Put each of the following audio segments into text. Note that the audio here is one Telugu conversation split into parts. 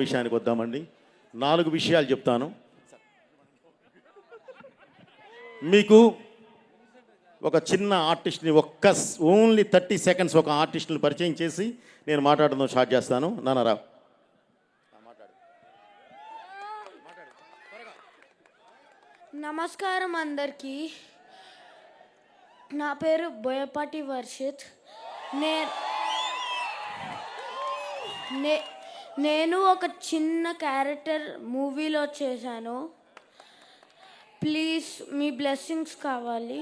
విషయానికి వద్దామండి. 4 విషయాలు చెప్తాను. మీకు ఒక చిన్న ఆర్టిస్ట్ని ఓన్లీ 30 సెకండ్స్ ఒక ఆర్టిస్ట్ని పరిచయం చేసి నేను మాట్లాడడం స్టార్ట్ చేస్తాను. నాన్నరా నమస్కారం అందరికీ. నా పేరు బోయపాటి వర్షిత్. నేను ఒక చిన్న క్యారెక్టర్ మూవీలో చేశాను. ప్లీజ్ మీ బ్లెస్సింగ్స్ కావాలి.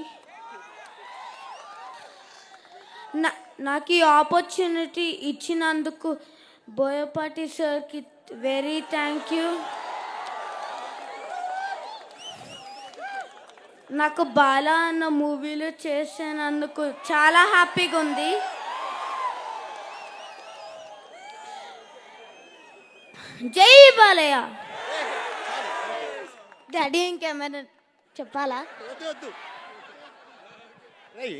నాకు ఈ ఆపర్చునిటీ ఇచ్చినందుకు బోయపాటి సార్కి వెరీ థ్యాంక్ యూ. నాకు బాలా అన్న మూవీలో చేసినందుకు చాలా హ్యాపీగా ఉంది. జై బాలయ్య. డాడీ ఇంకేమైనా చెప్పాలా?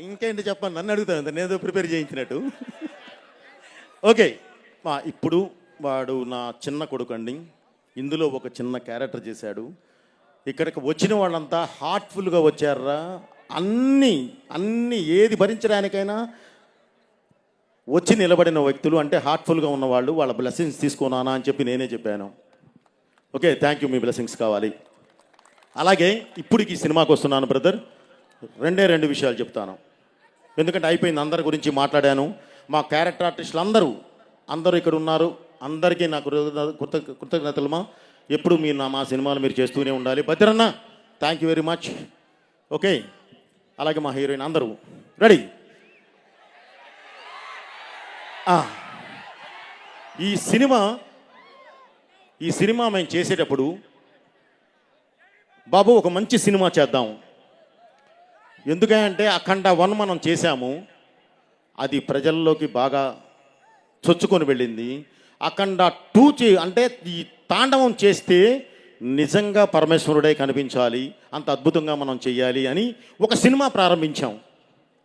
ఇంకేంటి చెప్పాను, నన్ను అడుగుతాను, నేను ప్రిపేర్ చేయించినట్టు. ఓకే, ఇప్పుడు వాడు నా చిన్న కొడుకు అండి. ఇందులో ఒక చిన్న క్యారెక్టర్ చేశాడు. ఇక్కడికి వచ్చిన వాళ్ళంతా హార్ట్ఫుల్గా వచ్చారా. అన్నీ ఏది భరించడానికైనా వచ్చి నిలబడిన వ్యక్తులు అంటే హార్ట్ఫుల్గా ఉన్నవాళ్ళు. వాళ్ళ బ్లెస్సింగ్స్ తీసుకున్నానా అని చెప్పి నేనే చెప్పాను. Okay, thank you. Me blessings కావాలి. అలాగే ఇప్పటికి ఈ సినిమాకి వస్తున్నాను బ్రదర్. 2 విషయాలు చెప్తాను, ఎందుకంటే అయిపోయింది. అందరి గురించి మాట్లాడాను. మా క్యారెక్టర్ ఆర్టిస్టులు అందరూ ఇక్కడ ఉన్నారు. అందరికీ నాకు కృతజ్ఞతలమా. ఎప్పుడు మీరు మా సినిమాలు మీరు చేస్తూనే ఉండాలి. Bhadranna, thank you very much. Okay, అలాగే మా హీరోయిన్ అందరూ రెడీ. ఈ సినిమా మేము చేసేటప్పుడు బాబు ఒక మంచి సినిమా చేద్దాం. ఎందుకంటే అఖండ 1 మనం చేశాము, అది ప్రజల్లోకి బాగా చొచ్చుకొని వెళ్ళింది. అఖండ 2 అంటే ఈ తాండవం చేస్తే నిజంగా పరమేశ్వరుడే కనిపించాలి, అంత అద్భుతంగా మనం చెయ్యాలి అని ఒక సినిమా ప్రారంభించాం.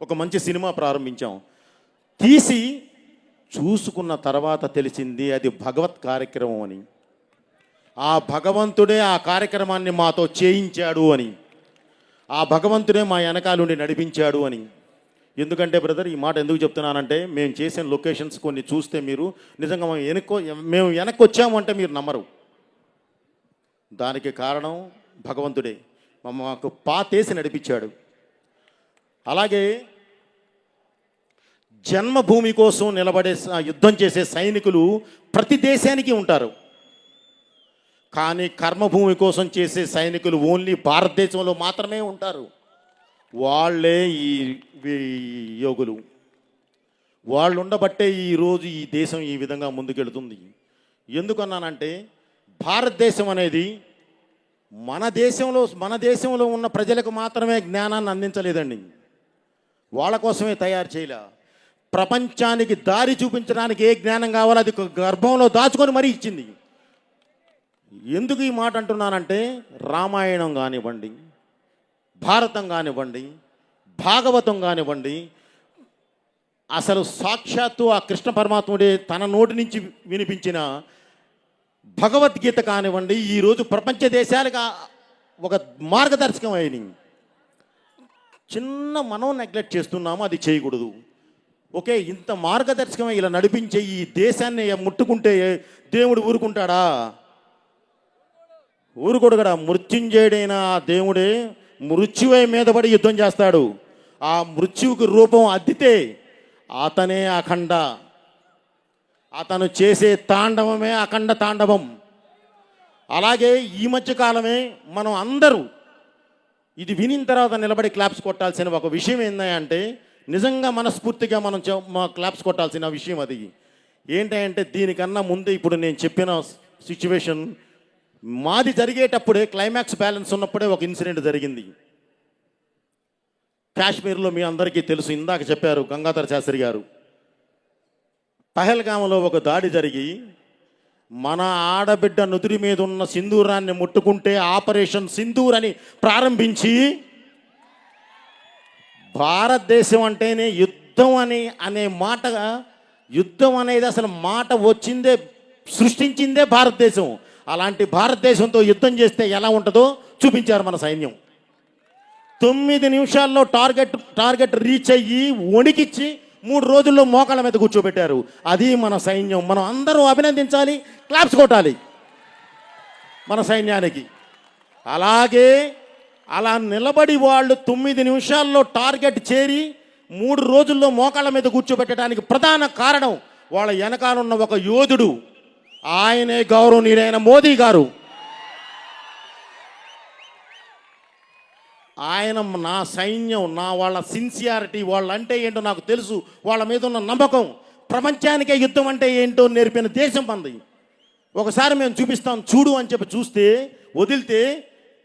ఒక మంచి సినిమా ప్రారంభించాం. తీసి చూసుకున్న తర్వాత తెలిసింది అది భగవత్ కార్యక్రమం అని. ఆ భగవంతుడే ఆ కార్యక్రమాన్ని మాతో చేయించాడు అని, ఆ భగవంతుడే మా వెనకాలుండి నడిపించాడు అని. ఎందుకంటే బ్రదర్, ఈ మాట ఎందుకు చెప్తున్నానంటే, మేము చేసిన లొకేషన్స్ కొన్ని చూస్తే మీరు నిజంగా మేము వెనక్కి వచ్చాము అంటే మీరు నమ్మరు. దానికి కారణం భగవంతుడే మాకు పాతేసి నడిపించాడు. అలాగే జన్మభూమి కోసం నిలబడే యుద్ధం చేసే సైనికులు ప్రతి దేశానికి ఉంటారు, కానీ కర్మభూమి కోసం చేసే సైనికులు ఓన్లీ భారతదేశంలో మాత్రమే ఉంటారు. వాళ్ళే ఈ యోగులు. వాళ్ళు ఉండబట్టే ఈరోజు ఈ దేశం ఈ విధంగా ముందుకెళ్తుంది. ఎందుకన్నానంటే, భారతదేశం అనేది మన దేశంలో ఉన్న ప్రజలకు మాత్రమే జ్ఞానాన్ని అందించలేదండి, వాళ్ళ కోసమే తయారు చేయలే. ప్రపంచానికి దారి చూపించడానికి ఏ జ్ఞానం కావాలో అది గర్భంలో దాచుకొని మరీ ఇచ్చింది. ఎందుకు ఈ మాట అంటున్నానంటే, రామాయణం కానివ్వండి, భారతం కానివ్వండి, భాగవతం కానివ్వండి, అసలు సాక్షాత్తు ఆ కృష్ణ పరమాత్ముడే తన నోటి నుంచి వినిపించిన భగవద్గీత కానివ్వండి, ఈరోజు ప్రపంచ దేశాలకు ఒక మార్గదర్శకం అయినాయి. మనం నెగ్లెక్ట్ చేస్తున్నాము, అది చేయకూడదు. ఓకే, ఇంత మార్గదర్శకం ఇలా నడిపించే ఈ దేశాన్ని ముట్టుకుంటే దేవుడు ఊరుకుంటాడా? ఊరుకోడు కదా. మృత్యుంజయుడైన ఆ దేవుడే మృత్యువై మీద పడి యుద్ధం చేస్తాడు. ఆ మృత్యువుకి రూపం అద్దితే అతనే అఖండ. అతను చేసే తాండవమే అఖండ తాండవం. అలాగే ఈ మధ్యకాలమే మనం అందరూ ఇది వినిన తర్వాత నిలబడి క్లాప్స్ కొట్టాల్సిన ఒక విషయం ఏంటంటే, నిజంగా మనస్ఫూర్తిగా మనం క్లాప్స్ కొట్టాల్సిన విషయం అది ఏంటంటే, దీనికన్నా ముందే ఇప్పుడు నేను చెప్పిన సిచ్యువేషన్ మాది జరిగేటప్పుడే, క్లైమాక్స్ బ్యాలెన్స్ ఉన్నప్పుడే ఒక ఇన్సిడెంట్ జరిగింది కాశ్మీర్లో. మీ అందరికీ తెలుసు, ఇందాక చెప్పారు గంగాధర శాస్త్రి గారు. పహల్గామ్లో ఒక దాడి జరిగి మన ఆడబిడ్డ నుదురి మీద ఉన్న సింధూరాన్ని ముట్టుకుంటే ఆపరేషన్ సింధూర్ అని ప్రారంభించి, భారతదేశం అంటేనే యుద్ధం అనే మాట, యుద్ధం అనేది అసలు మాట వచ్చిందే సృష్టించిందే భారతదేశం. అలాంటి భారతదేశంతో యుద్ధం చేస్తే ఎలా ఉంటుందో చూపించారు మన సైన్యం. 9 నిమిషాల్లో టార్గెట్ రీచ్ అయ్యి వణికిచ్చి 3 రోజుల్లో మోకాళ్ళ మీద కూర్చోబెట్టారు. అది మన సైన్యం. మనం అందరూ అభినందించాలి, క్లాప్స్ కొట్టాలి మన సైన్యానికి. అలాగే అలా నిలబడి వాళ్ళు 9 నిమిషాల్లో టార్గెట్ చేరి 3 రోజుల్లో మోకాళ్ళ మీద కూర్చోబెట్టడానికి ప్రధాన కారణం వాళ్ళ వెనకాలన్న ఒక యోధుడు. ఆయనే గౌరవనీయుడైన మోదీ గారు. ఆయన నా సైన్యం, వాళ్ళ సిన్సియారిటీ, వాళ్ళంటే ఏంటో నాకు తెలుసు, వాళ్ళ మీద ఉన్న నమ్మకం, ప్రపంచానికే యుద్ధం అంటే ఏంటో నేర్పిన దేశం మంది. ఒకసారి మేము చూపిస్తాం చూడు అని చెప్పి చూస్తే వదిలితే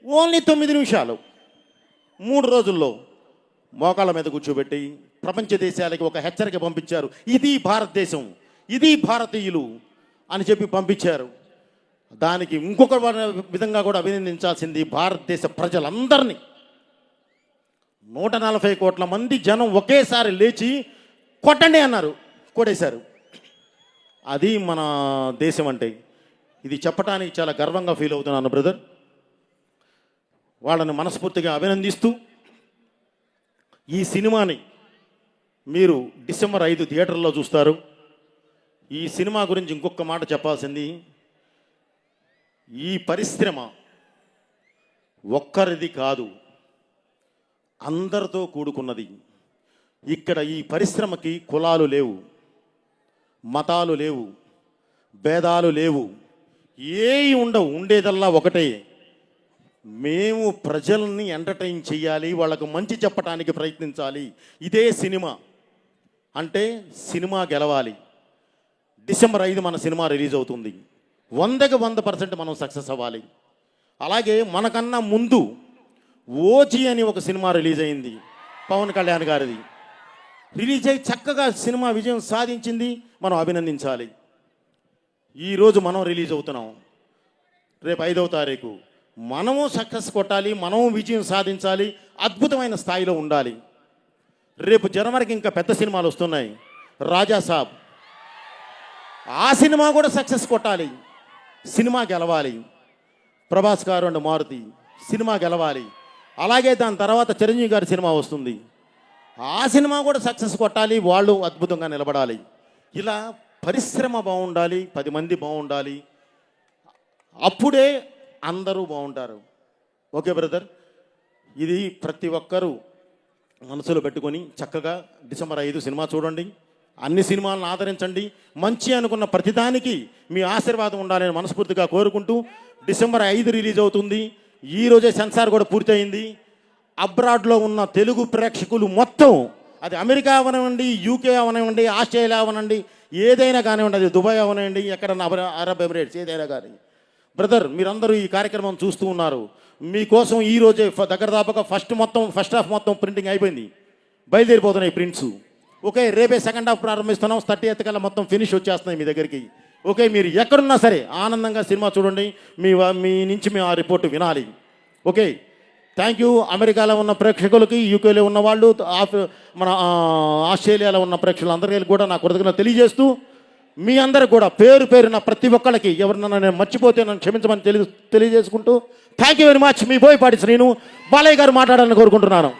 ఓన్లీ 9 నిమిషాలు 3 రోజుల్లో మోకాళ్ళ మీద కూర్చోబెట్టి ప్రపంచ దేశాలకి ఒక హెచ్చరిక పంపించారు. ఇది భారతదేశం, ఇది భారతీయులు అని చెప్పి పంపించారు. దానికి ఇంకొక విధంగా కూడా అభినందించాల్సింది భారతదేశ ప్రజలందరినీ. 140 కోట్ల మంది జనం ఒకేసారి లేచి కొట్టండి అన్నారు, కొట్టేశారు. అది మన దేశం అంటే. ఇది చెప్పడానికి చాలా గర్వంగా ఫీల్ అవుతున్నాను బ్రదర్. వాళ్ళని మనస్ఫూర్తిగా అభినందిస్తూ ఈ సినిమాని మీరు డిసెంబర్ 5 థియేటర్లో చూస్తారు. ఈ సినిమా గురించి ఇంకొక మాట చెప్పాల్సింది, ఈ పరిశ్రమ ఒక్కరిది కాదు, అందరితో కూడుకున్నది. ఇక్కడ ఈ పరిశ్రమకి కులాలు లేవు, మతాలు లేవు, భేదాలు లేవు, ఏవి ఉండవు. ఉండేదల్లా ఒకటే, మేము ప్రజల్ని ఎంటర్టైన్ చేయాలి, వాళ్ళకు మంచి చెప్పడానికి ప్రయత్నించాలి. ఇదే సినిమా అంటే. సినిమా గెలవాలి. డిసెంబర్ 5 మన సినిమా రిలీజ్ అవుతుంది. 100కి 100% మనం సక్సెస్ అవ్వాలి. అలాగే మనకన్నా ముందు ఓజీ అని ఒక సినిమా రిలీజ్ అయింది, పవన్ కళ్యాణ్ గారిది. రిలీజ్ అయ్యి చక్కగా సినిమా విజయం సాధించింది, మనం అభినందించాలి. ఈరోజు మనం రిలీజ్ అవుతున్నాం, రేపు 5వ తారీఖు మనము సక్సెస్ కొట్టాలి, మనము విజయం సాధించాలి, అద్భుతమైన స్థాయిలో ఉండాలి. రేపు జనవరికి ఇంకా పెద్ద సినిమాలు వస్తున్నాయి. రాజా సాబ్, ఆ సినిమా కూడా సక్సెస్ కొట్టాలి, సినిమా గెలవాలి. ప్రభాస్ గారు అండ్ మారుతి సినిమా గెలవాలి. అలాగే దాని తర్వాత చిరంజీవి గారి సినిమా వస్తుంది, ఆ సినిమా కూడా సక్సెస్ కొట్టాలి, వాళ్ళు అద్భుతంగా నిలబడాలి. ఇలా పరిశ్రమ బాగుండాలి, 10 మంది బాగుండాలి, అప్పుడే అందరూ బాగుంటారు. ఓకే బ్రదర్, ఇది ప్రతి ఒక్కరూ మనసులో పెట్టుకొని చక్కగా డిసెంబర్ 5 సినిమా చూడండి. అన్ని సినిమాలను ఆదరించండి. మంచి అనుకున్న ప్రతిదానికి మీ ఆశీర్వాదం ఉండాలని మనస్ఫూర్తిగా కోరుకుంటూ, డిసెంబర్ 5 రిలీజ్ అవుతుంది. ఈరోజే సెన్సార్ కూడా పూర్తయింది. అబ్రాడ్లో ఉన్న తెలుగు ప్రేక్షకులు మొత్తం, అది అమెరికా అవనివ్వండి, యూకే అవనివ్వండి, ఆస్ట్రేలియా అవనండి, ఏదైనా కానివ్వండి, అది దుబాయ్ అవనివ్వండి, ఎక్కడన్నా అరబ్ ఎమిరేట్స్ ఏదైనా కానీ, బ్రదర్ మీరందరూ ఈ కార్యక్రమం చూస్తూ ఉన్నారు. మీకోసం ఈరోజే దగ్గర దాపక ఫస్ట్ హాఫ్ మొత్తం ప్రింటింగ్ అయిపోయింది, బయలుదేరిపోతున్నాయి ప్రింట్స్. ఓకే, రేపే సెకండ్ హాఫ్ ప్రారంభిస్తున్నాం. 30th కల్లా మొత్తం ఫినిష్ వచ్చేస్తున్నాయి మీ దగ్గరికి. ఓకే, మీరు ఎక్కడున్నా సరే ఆనందంగా సినిమా చూడండి. మీ నుంచి మేము ఆ రిపోర్టు వినాలి. Okay, thank you. అమెరికాలో ఉన్న ప్రేక్షకులకి, యూకేలో ఉన్న వాళ్ళు, మన ఆస్ట్రేలియాలో ఉన్న ప్రేక్షకులందరికీ కూడా నా కృతజ్ఞతలు తెలియజేస్తూ, మీ అందరికి కూడా పేరు పేరున ప్రతి ఒక్కళ్ళకి ఎవరినన్నా నేను మర్చిపోతే నన్ను క్షమించమని తెలియజేసుకుంటూ, థ్యాంక్ యూ వెరీ మచ్. మీ బోయపాటి శ్రీను, బాలయ్య గారు మాట్లాడాలని కోరుకుంటున్నాను.